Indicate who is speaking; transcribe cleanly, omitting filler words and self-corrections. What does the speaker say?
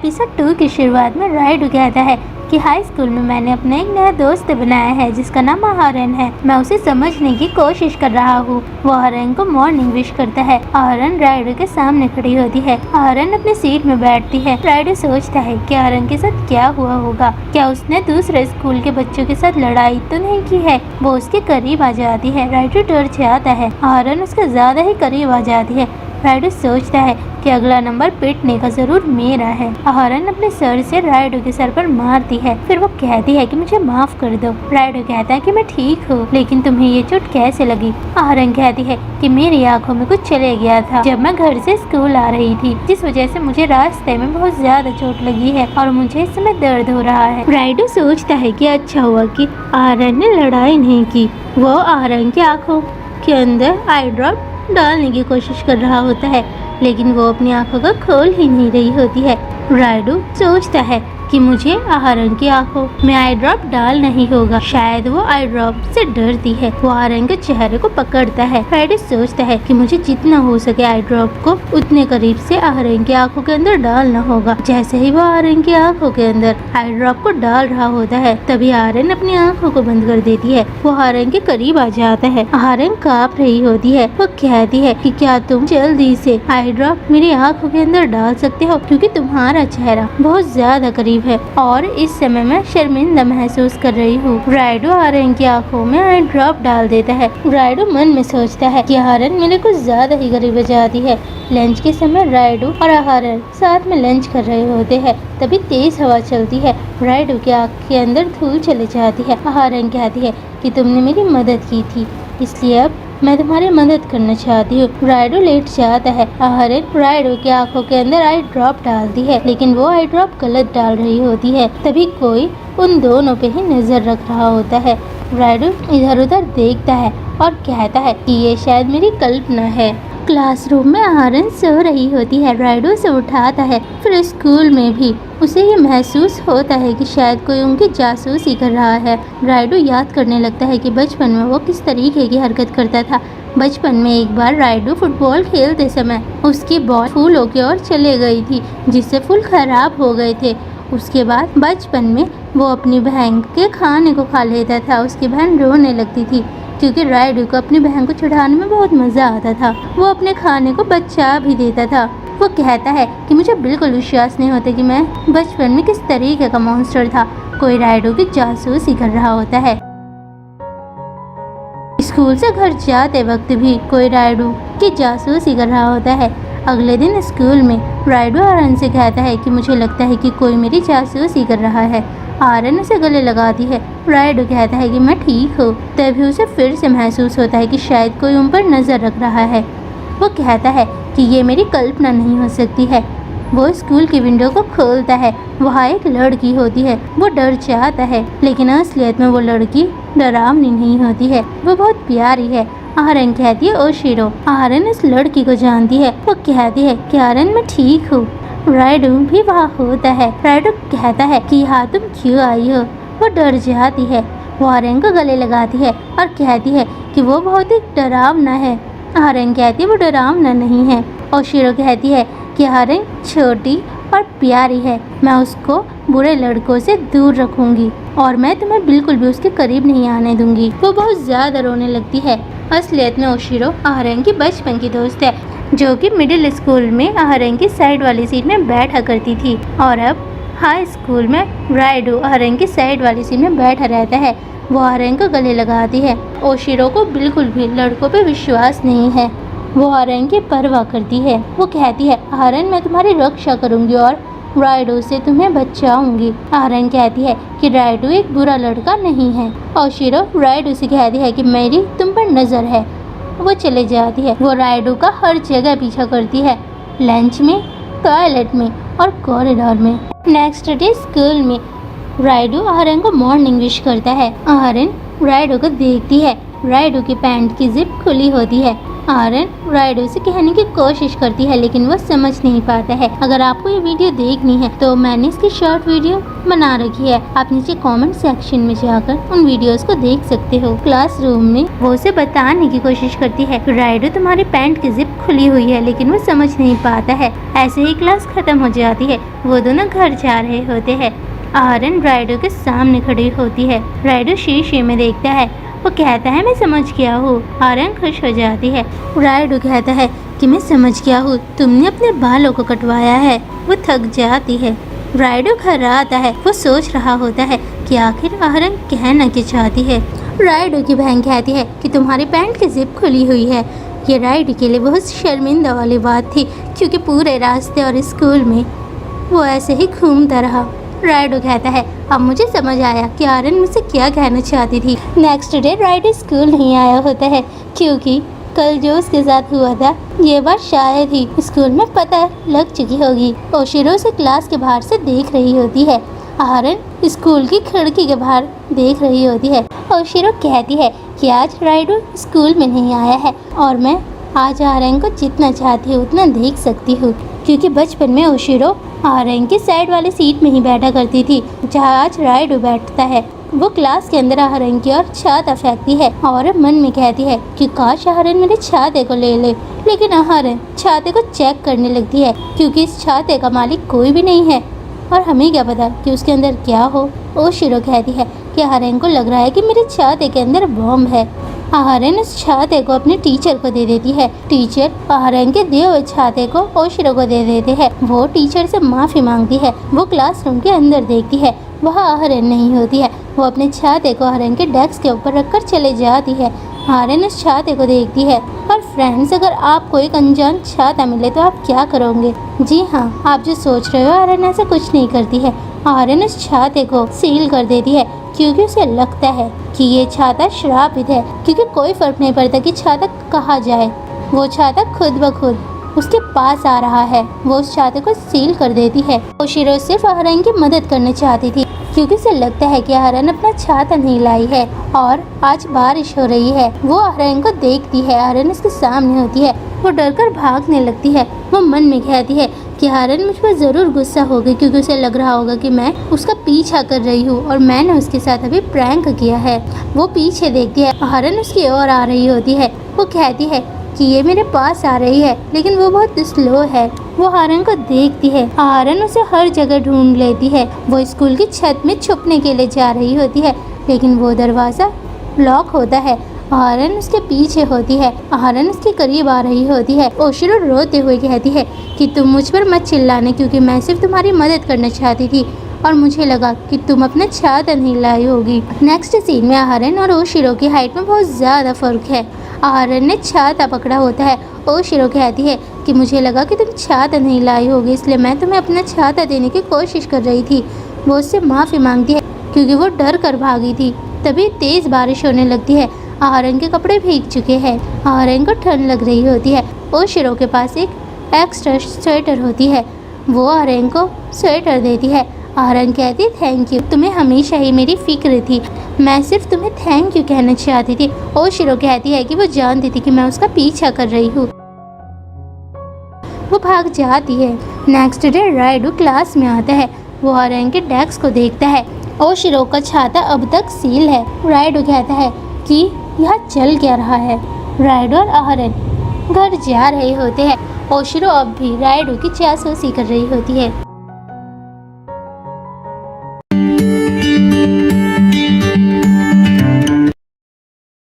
Speaker 1: Episode 2 की शुरुआत में राइडू कहता है कि हाई स्कूल में मैंने अपना एक नया दोस्त बनाया है जिसका नाम आहरन है। मैं उसे समझने की कोशिश कर रहा हूँ। वो आहरन को मॉर्निंग विश करता है। आहरन राइडू के सामने खड़ी होती है। आहरन अपनी सीट में बैठती है। राइडू सोचता है कि आहरन के साथ क्या हुआ होगा। क्या उसने दूसरे स्कूल के बच्चों के साथ लड़ाई तो नहीं की है। वो उसके करीब आ जाती है। राइडू डर जाता है। आहरन उसके ज्यादा ही करीब आ जाती है। राइडू सोचता है कि अगला नंबर पीटने का जरूर मेरा है। आहरन अपने सर से राइडू के सर पर मारती है। फिर वो कहती है कि मुझे माफ कर दो। राइडू कहता है कि मैं ठीक हूँ, लेकिन तुम्हें ये चोट कैसे लगी। आहरन कहती है कि मेरी आंखों में कुछ चले गया था जब मैं घर से स्कूल आ रही थी, जिस वजह से मुझे रास्ते में बहुत ज्यादा चोट लगी है और मुझे इस समय दर्द हो रहा है। राइडू सोचता है कि अच्छा हुआ कि आहरन ने लड़ाई नहीं की। वो आहरन की आंखों के अंदर आई ड्रॉप डालने की कोशिश कर रहा होता है, लेकिन वो अपनी आंखों को खोल ही नहीं रही होती है। राइडू सोचता है कि मुझे आहरन की आंखों में आई ड्रॉप डाल नहीं होगा। शायद वो आई ड्रॉप से डरती है। वो आहरन के चेहरे को पकड़ता है। राइडू सोचता है कि मुझे जितना हो सके आई ड्रॉप को उतने करीब से आहरन की आंखों के अंदर डालना होगा। जैसे ही वो आहरन की आंखों के अंदर आई ड्रॉप को डाल रहा होता है, तभी आहरन अपनी आंखों को बंद कर देती है। वो आहरन के करीब आ जाता है। आहरन कांप रही होती है। वो कहती है कि क्या तुम जल्दी से आई ड्रॉप मेरी आंखों के अंदर डाल सकते हो, क्योंकि तुम्हारा चेहरा बहुत ज्यादा करीब है और इस समय मैं शर्मिंदा महसूस कर रही हूँ। राइडू आहरन की आंखों में आई ड्रॉप डाल देता है। राइडू मन में सोचता है कि आहरन मेरे कुछ ज्यादा ही करीब आ जाती है। लंच के समय राइडू और आहरन साथ में लंच कर रहे होते हैं। तभी तेज हवा चलती है। राइडू की आंख के अंदर धूल चली जाती है। आहरन कहती है कि तुमने मेरी मदद की थी, इसलिए अब मैं तुम्हारी मदद करना चाहती हूँ। राइडू लेट जाता है। आहरन राइडू की आंखों के अंदर आई ड्रॉप डालती है, लेकिन वो आई ड्रॉप गलत डाल रही होती है। तभी कोई उन दोनों पे ही नजर रख रहा होता है। राइडू इधर उधर देखता है और कहता है कि ये शायद मेरी कल्पना है। क्लासरूम में आहरन सो रही होती है। राइडू उसे उठाता है। फिर स्कूल में भी उसे ये महसूस होता है कि शायद कोई उनकी जासूसी कर रहा है। राइडू याद करने लगता है कि बचपन में वो किस तरीके की हरकत करता था। बचपन में एक बार राइडू फुटबॉल खेलते समय उसकी बॉल फूलों की ओर चले गई थी, जिससे फूल खराब हो गए थे। उसके बाद बचपन में वो अपनी बहन के खाने को खा लेता था। उसकी बहन रोने लगती थी क्योंकि राइडू को अपनी बहन को छुड़ाने में बहुत मजा आता था। वो अपने खाने को बचा भी देता था। वो कहता है कि मुझे बिल्कुल विश्वास नहीं होता कि मैं बचपन में किस तरीके का मॉन्स्टर था। कोई राइडू की जासूसी कर रहा होता है। स्कूल से घर जाते वक्त भी कोई राइडू की जासूसी कर रहा होता है। अगले दिन स्कूल में राइडू आहरन से कहता है कि मुझे लगता है कि कोई मेरी जासूसी कर रहा है। आहरन उसे गले लगाती है। राइडू कहता है कि मैं ठीक हूँ। तभी उसे फिर से महसूस होता है कि शायद कोई उन पर नजर रख रहा है। वो कहता है कि ये मेरी कल्पना नहीं हो सकती है। वो स्कूल की विंडो को खोलता है। वहाँ एक लड़की होती है। वो डर जाता है, लेकिन असलियत में वो लड़की डरावनी नहीं होती है। वो बहुत प्यारी है। आहरन कहती है ओशिरो। आहरन इस लड़की को जानती है। वो कहती है कि आहरन मैं ठीक हूँ। राइडू भी वहाँ होता है। राइडू कहता है कि यहाँ तुम क्यों आई हो। वो डर जाती है। वो आहरन को गले लगाती है और कहती है कि वो बहुत ही डरावना है। आहरन कहती है वो डरावना नहीं है। ओशिरो कहती है कि आहरन छोटी और प्यारी है। मैं उसको बुरे लड़कों से दूर रखूंगी और मैं तुम्हें बिल्कुल भी उसके करीब नहीं आने दूंगी। वो बहुत ज्यादा रोने लगती है। असलियत में ओशिरो आहरन की बचपन की दोस्त है, जो कि मिडिल स्कूल में आहरन की साइड वाली सीट में बैठा करती थी और अब हाई स्कूल में राइडू आहरन की साइड वाली सीट में बैठा रहता है। वो आहरन को गले लगाती है। ओशिरो को बिल्कुल भी लड़कों पे विश्वास नहीं है। वो आहरन की परवाह करती है। वो कहती है आहरन मैं तुम्हारी रक्षा करूंगी और राइडू से तुम्हें बचाऊंगी। आहरन कहती है कि राइडू एक बुरा लड़का नहीं है। ओशिरो राइडू से कहती है कि मेरी तुम पर नजर है। वो चले जाती है। वो राइडू का हर जगह पीछा करती है, लंच में, टॉयलेट में और कॉरिडोर में। नेक्स्ट डे स्कूल में राइडू आहरन को मॉर्निंग विश करता है। आहरन राइडू को देखती है। राइडू की पैंट की जिप खुली होती है। आहरण राइडू से कहने की कोशिश करती है लेकिन वो समझ नहीं पाता है। अगर आपको ये वीडियो देखनी है तो मैंने इसकी शॉर्ट वीडियो बना रखी है, आप नीचे कमेंट सेक्शन में जाकर उन वीडियोस को देख सकते हो। क्लासरूम में वो उसे बताने की कोशिश करती है, राइडू तुम्हारी पैंट की जिप खुली हुई है, लेकिन वो समझ नहीं पाता है। ऐसे ही क्लास खत्म हो जाती है। वो दोनों घर जा रहे होते हैं। आहरण राइडू के सामने खड़ी होती है। राइडू शीशे में देखता है। वो कहता है मैं समझ गया हूँ। आहरण खुश हो जाती है। राइडू कहता है कि मैं समझ गया हूँ, तुमने अपने बालों को कटवाया है। वो थक जाती है। राइडू घर आता है। वो सोच रहा होता है कि आखिर आहरण कहना क्या चाहती है। राइडू की बहन कहती है कि तुम्हारी पैंट की जिप खुली हुई है। ये राइडू के लिए बहुत शर्मिंदा वाली बात थी, क्योंकि पूरे रास्ते और स्कूल में वो ऐसे ही घूमता रहा। राइडू कहता है अब मुझे समझ आया कि आहरण मुझसे क्या कहना चाहती थी। नेक्स्ट डे राइडू स्कूल नहीं आया होता है, क्योंकि कल जो उसके साथ हुआ था ये बात शायद ही स्कूल में पता लग चुकी होगी। ओशिरो से क्लास के बाहर से देख रही होती है। आहरण स्कूल की खिड़की के बाहर देख रही होती है। ओशिरो कहती है कि आज राइडू स्कूल में नहीं आया है और मैं आज आहरण को जितना चाहती हूँ उतना देख सकती हूँ, क्योंकि बचपन में ओशिरो आहरण की साइड वाली सीट में ही बैठा करती थी जहाँ आज राइडू बैठता है। वो क्लास के अंदर आहरण की ओर छाता फेंकती है और मन में कहती है कि काश आहरण मेरे छाते को ले ले, लेकिन आहरण छाते को चेक करने लगती है, क्योंकि इस छाते का मालिक कोई भी नहीं है और हमें क्या पता कि उसके अंदर क्या हो। ओशिरो कहती है कि आहरण को लग रहा है कि मेरे छाते के अंदर बॉम्ब है। आहरण उस छाते को अपने टीचर को दे देती है। टीचर आहरण के दिए हुए छाते को ओशिरो को दे देते हैं। वो टीचर से माफ़ी मांगती है। वो क्लासरूम के अंदर देखती है, वहाँ आहरण नहीं होती है। वो अपने छाते को आहरण के डेस्क के ऊपर रखकर चले जाती है। आहरण उस छाते को देखती है। और फ्रेंड्स, अगर आपको एक अनजान छाता मिले तो आप क्या करोगे? जी हाँ, आप जो सोच रहे हो, आहरण ऐसा कुछ नहीं करती है। आहरण उस छाते को सील कर देती है, क्योंकि उसे लगता है कि ये छाता श्रापित है, क्योंकि कोई फर्क नहीं पड़ता कि छाता कहाँ जाए, वो छाता खुद ब खुद उसके पास आ रहा है। वो उस छाते को सील कर देती है। ओशिरो सिर्फ आहरण की मदद करना चाहती थी, क्योंकि उसे लगता है कि आहरण अपना छाता नहीं लाई है और आज बारिश हो रही है। वो आहरण को देखती है। आहरण उसके सामने होती है। वो डरकर भागने लगती है। वो मन में कहती है कि आहरण मुझ पर ज़रूर गुस्सा होगी, क्योंकि उसे लग रहा होगा कि मैं उसका पीछा कर रही हूँ और मैंने उसके साथ अभी प्रैंक किया है। वो पीछे देखती है। आहरण उसकी ओर आ रही होती है। वो कहती है कि ये मेरे पास आ रही है, लेकिन वो बहुत स्लो है। वो आहरण को देखती है। आहरण उसे हर जगह ढूंढ लेती है। वो स्कूल की छत में छुपने के लिए जा रही होती है, लेकिन वो दरवाज़ा लॉक होता है। आहरण उसके पीछे होती है। आहरण उसके करीब आ रही होती है। ओशिरो रोते हुए कहती है कि तुम मुझ पर मत चिल्लाना, क्योंकि मैं सिर्फ तुम्हारी मदद करना चाहती थी और मुझे लगा कि तुम अपना छाता नहीं लाई होगी। नेक्स्ट सीन में आहरण और ओशिरो की हाइट में बहुत ज़्यादा फर्क है। आहरण ने छाता पकड़ा होता है। ओशिरो कहती है कि मुझे लगा कि तुम छाता नहीं लाई होगी, इसलिए मैं तुम्हें अपना छाता देने की कोशिश कर रही थी। वो उससे माफ़ी मांगती है, क्योंकि वो डर कर भागी थी। तभी तेज़ बारिश होने लगती है। आहरण के कपड़े भीग चुके हैं। आहरण को ठंड लग रही होती है। ओशिरो के पास एक एक्स्ट्रा स्वेटर होती है। वो आहरण को स्वेटर देती है। आहरण कहती थैंक यू, तुम्हें हमेशा ही मेरी फिक्र थी, मैं सिर्फ तुम्हें थैंक यू कहना चाहती थी। ओशिरो कहती है कि वो जानती थी कि मैं उसका पीछा कर रही हूँ। वो भाग जाती है। नेक्स्ट डे राइडू क्लास में आता है। वो आहरण के डेस्क को देखता है। ओशिरो का छाता अब तक सील है। राइडू कहता है कि यह चल क्या रहा है। राइडू और आहरण घर जा रहे होते हैं। ओशिरो अब भी राइडू की जासूसी कर रही होती है।